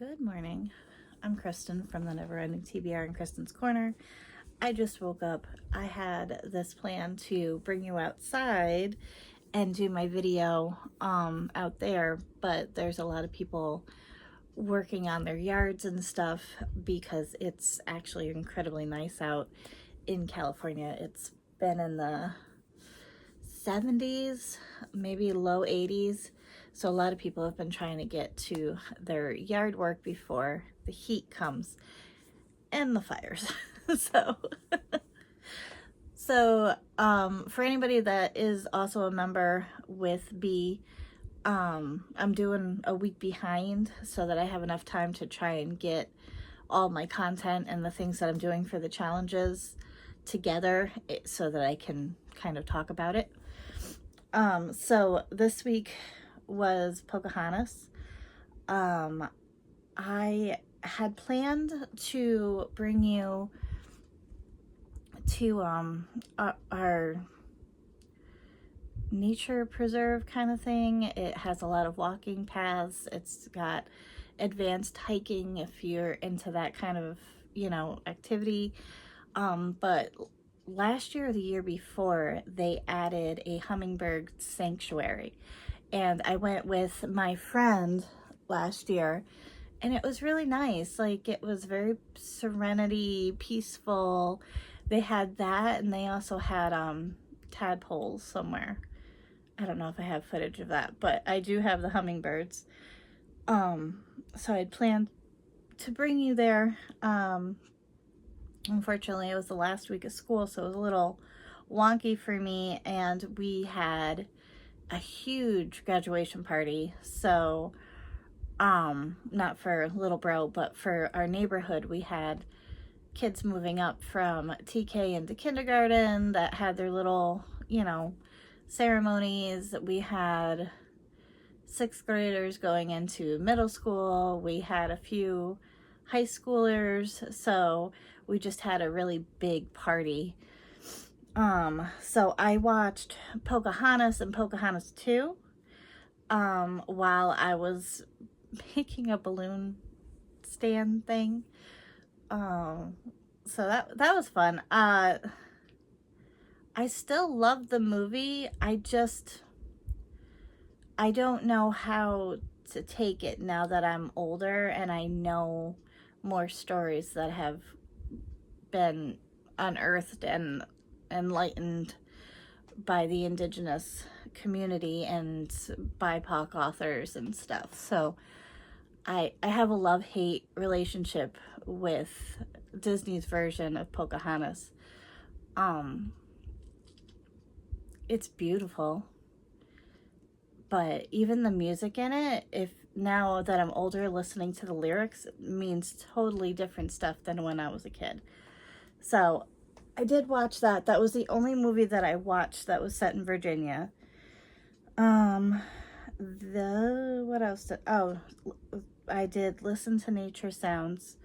Good morning. I'm Kristen from the Never Ending TBR in Kristen's Corner. I just woke up. I had this plan to bring you outside and do my video out there, but there's a lot of people working on their yards and stuff because it's actually incredibly nice out in California. It's been in the 70s, maybe low 80s. So a lot of people have been trying to get to their yard work before the heat comes and the fires. so for anybody that is also a member with B, I'm doing a week behind so that I have enough time to try and get all my content and the things that I'm doing for the challenges together so that I can kind of talk about it. So this week was Pocahontas. I had planned to bring you to our nature preserve kind of thing. It has a lot of walking paths. It's got advanced hiking if you're into that kind of, activity. But last year or the year before, they added a hummingbird sanctuary. And I went with my friend last year, and it was really nice. Like, it was very serenity, peaceful. They had that, and they also had tadpoles somewhere. I don't know if I have footage of that, but I do have the hummingbirds. So I'd planned to bring you there. Unfortunately, it was the last week of school, so it was a little wonky for me, and we had a huge graduation party. So not for little bro, but for our neighborhood, we had kids moving up from TK into kindergarten that had their little, ceremonies. We had 6th graders going into middle school. We had a few high schoolers. So we just had a really big party. So I watched Pocahontas and Pocahontas 2 while I was making a balloon stand thing. So that was fun. I still love the movie. I don't know how to take it now that I'm older and I know more stories that have been unearthed and enlightened by the indigenous community and BIPOC authors and stuff. So I have a love-hate relationship with Disney's version of Pocahontas. It's beautiful, but even the music in it, if now that I'm older, listening to the lyrics, it means totally different stuff than when I was a kid. So I did watch that. That was the only movie that I watched that was set in Virginia. What else I did listen to nature sounds.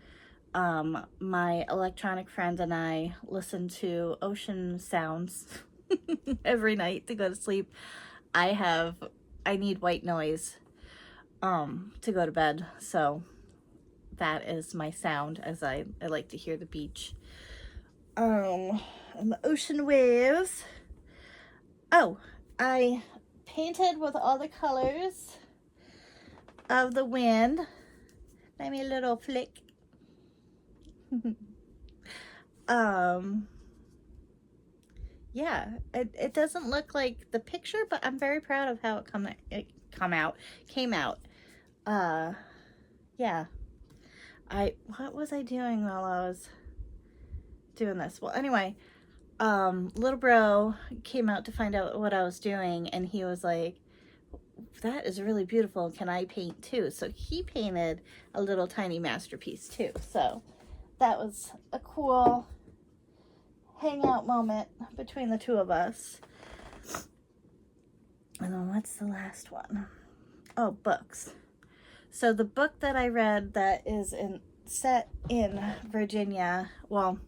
My electronic friend and I listen to ocean sounds every night to go to sleep. I need white noise to go to bed, so that is my sound as I like to hear the beach. And the ocean waves. Oh, I painted with all the colors of the wind. Let me a little flick. Yeah, it doesn't look like the picture, but I'm very proud of how it came out. Yeah. What was I doing while I was doing this? Well, anyway, little bro came out to find out what I was doing, and he was like, that is really beautiful. Can I paint too? So he painted a little tiny masterpiece too. So that was a cool hangout moment between the two of us. And then what's the last one? Oh, books. So the book that I read that is set in Virginia, well,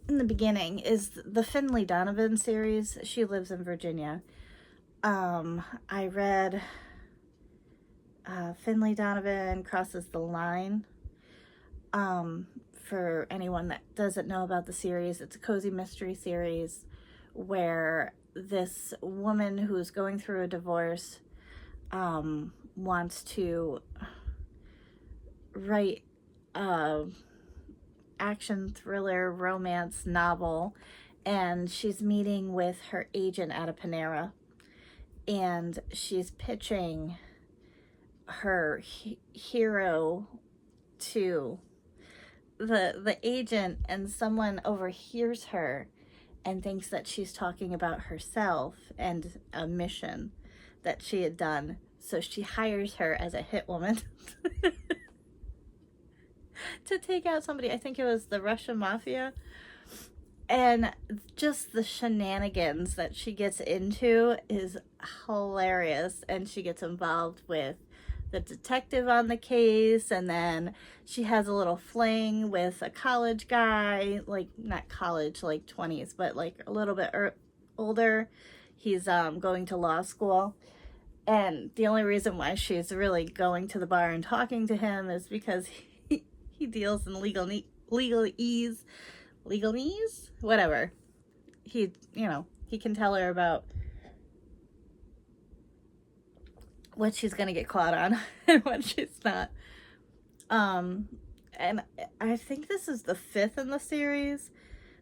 in the beginning, is the Finley Donovan series. She lives in Virginia. I read Finley Donovan Crosses the Line. For anyone that doesn't know about the series, it's a cozy mystery series where this woman who's going through a divorce wants to write a action thriller romance novel, and she's meeting with her agent at a Panera, and she's pitching her hero to the agent, and someone overhears her and thinks that she's talking about herself and a mission that she had done. So she hires her as a hit woman to take out somebody. I think it was the Russian mafia. And just the shenanigans that she gets into is hilarious. And she gets involved with the detective on the case, and then she has a little fling with a college guy, like not college, like 20s, but like a little bit older. He's going to law school, and the only reason why she's really going to the bar and talking to him is because he deals in legalese, whatever. He can tell her about what she's going to get caught on and what she's not. And I think this is the 5th in the series.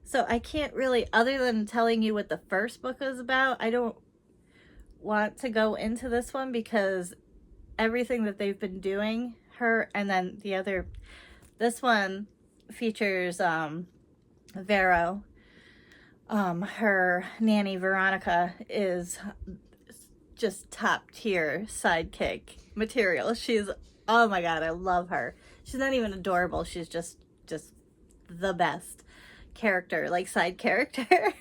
So I can't really, other than telling you what the first book is about, I don't want to go into this one because everything that they've been doing, her, and then this one features Vero. Her nanny Veronica is just top tier sidekick material. She's, oh my god, I love her. She's not even adorable. She's just the best character, like side character.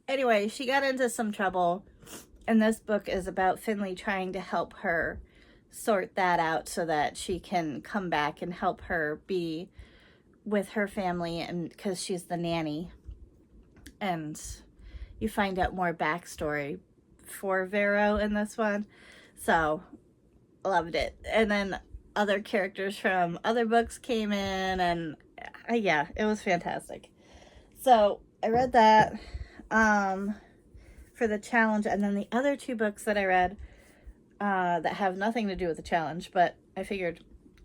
Anyway, she got into some trouble, and this book is about Finley trying to help her sort that out so that she can come back and help her be with her family, and because she's the nanny. And you find out more backstory for Vero in this one, so loved it. And then other characters from other books came in, and yeah, it was fantastic. So I read that for the challenge, and then the other 2 books that I read that have nothing to do with the challenge, but I figured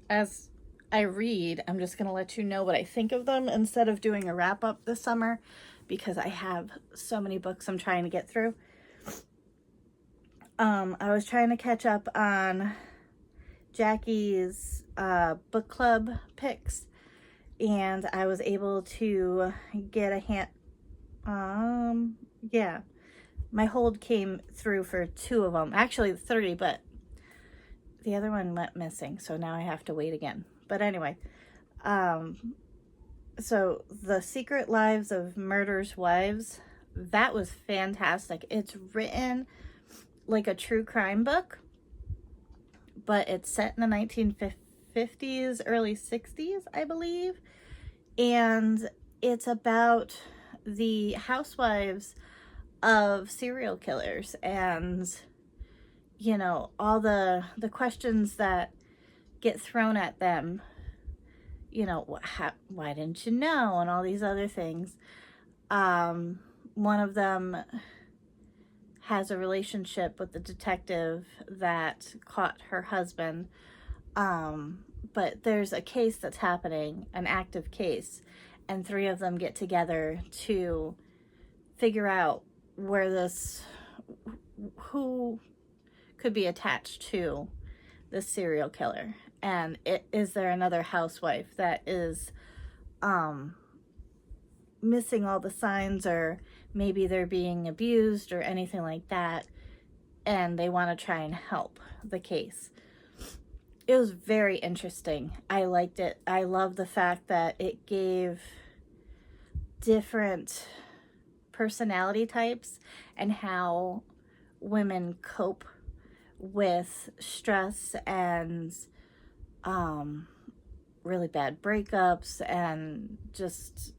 as I read, I'm just going to let you know what I think of them instead of doing a wrap-up this summer, because I have so many books I'm trying to get through. I was trying to catch up on Jackie's book club picks, and I was able to get a yeah, my hold came through for 2 of them, actually 3, but the other one went missing, so now I have to wait again. But anyway, so The Secret Lives of Murderers' Wives, that was fantastic. It's written like a true crime book, but it's set in the 1950s, early 60s, I believe. And it's about the housewives of serial killers and, all the questions that get thrown at them. Why didn't you know? And all these other things. One of them has a relationship with the detective that caught her husband. But there's a case that's happening, an active case, and 3 of them get together to figure out who could be attached to this serial killer. And is there another housewife that is missing all the signs, or maybe they're being abused or anything like that, and they want to try and help the case. It was very interesting. I liked it. I love the fact that it gave different personality types and how women cope with stress and really bad breakups and just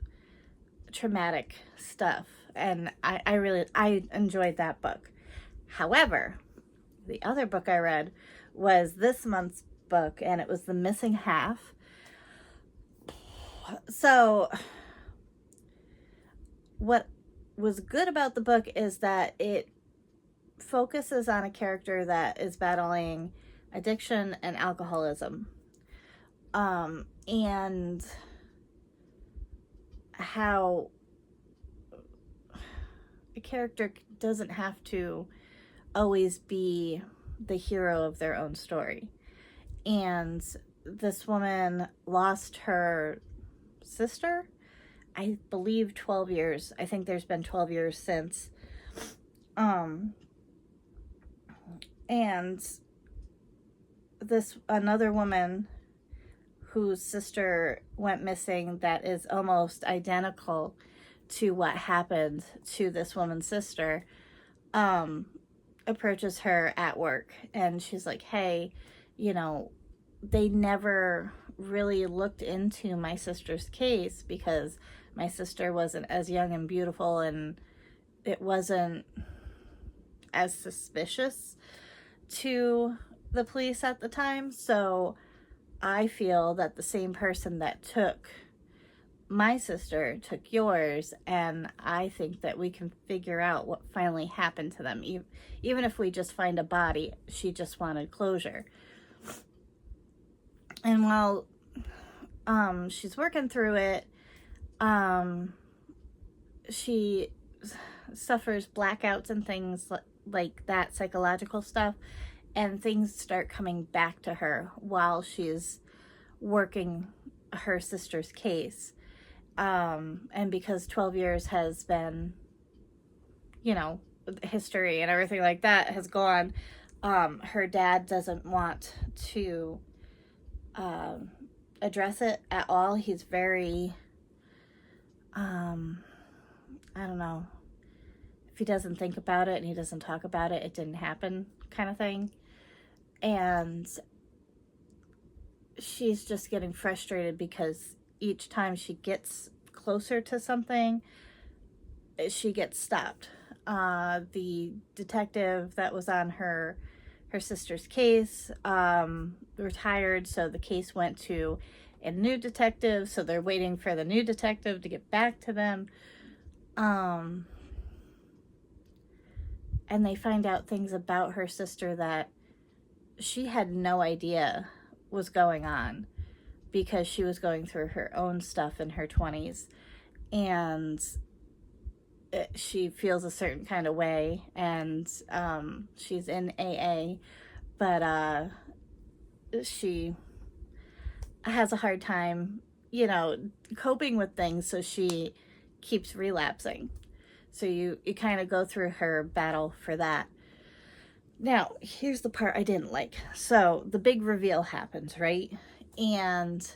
traumatic stuff. And I enjoyed that book. However, the other book I read was this month's book, and it was The Missing Half. So what was good about the book is that it focuses on a character that is battling addiction and alcoholism, and how a character doesn't have to always be the hero of their own story. And this woman lost her sister, I believe 12 years. I think there's been 12 years since. And this another woman whose sister went missing that is almost identical to what happened to this woman's sister, approaches her at work, and she's like, hey, you know, they never really looked into my sister's case because my sister wasn't as young and beautiful, and it wasn't as suspicious to the police at the time. So I feel that the same person that took my sister took yours, and I think that we can figure out what finally happened to them. Even if we just find a body, she just wanted closure. And while she's working through it, she suffers blackouts and things like that, psychological stuff, and things start coming back to her while she's working her sister's case. And because 12 years has been, you know, history and everything like that has gone, her dad doesn't want to address it at all. He's very, I don't know, if he doesn't think about it and he doesn't talk about it, it didn't happen kind of thing. And she's just getting frustrated because each time she gets closer to something, she gets stopped. The detective that was on her sister's case retired, so the case went to a new detective, so they're waiting for the new detective to get back to them. And they find out things about her sister that she had no idea was going on, because she was going through her own stuff in her 20s, and she feels a certain kind of way, and she's in AA, but she has a hard time, you know, coping with things, so she keeps relapsing. So you kind of go through her battle for that. Now, here's the part I didn't like. So the big reveal happens, right? And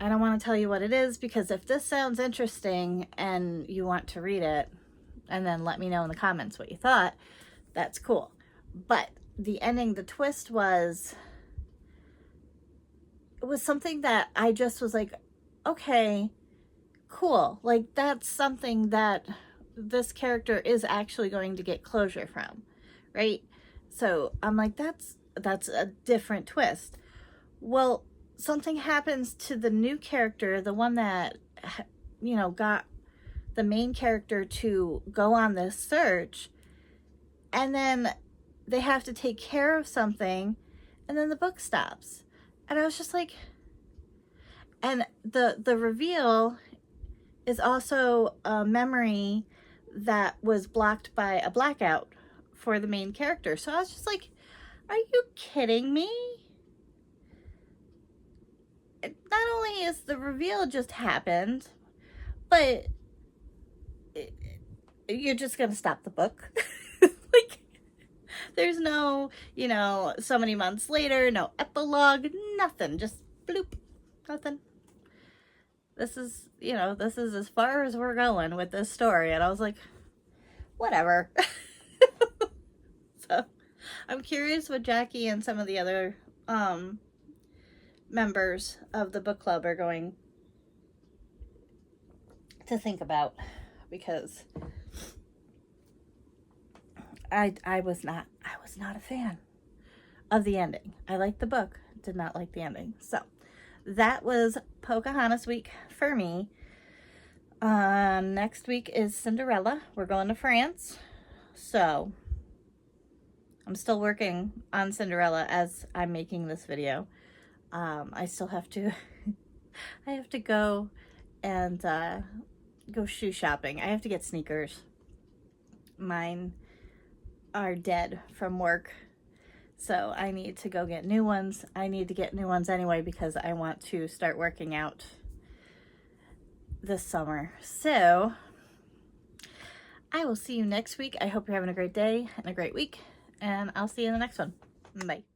I don't want to tell you what it is, because if this sounds interesting and you want to read it and then let me know in the comments what you thought, that's cool. But the ending, the twist was, it was something that I just was like, okay, cool. Like, that's something that this character is actually going to get closure from, right? So I'm like, that's a different twist. Well, something happens to the new character, the one that, you know, got the main character to go on this search, and then they have to take care of something, and then the book stops. And I was just like, and the reveal is also a memory that was blocked by a blackout for the main character. So I was just like, are you kidding me? Not only is the reveal just happened, but you're just gonna stop the book. Like, there's no, you know, so many months later, no epilogue, nothing, just bloop, nothing. This is, you know, this is as far as we're going with this story. And I was like, whatever. So I'm curious what Jackie and some of the other members of the book club are going to think about, because I was not a fan of the ending. I liked the book, did not like the ending. So that was Pocahontas week for me. Next week is Cinderella. We're going to France. So I'm still working on Cinderella as I'm making this video. I still have to, I have to go and go shoe shopping. I have to get sneakers. Mine are dead from work, so I need to go get new ones. I need to get new ones anyway because I want to start working out this summer. So I will see you next week. I hope you're having a great day and a great week, and I'll see you in the next one. Bye.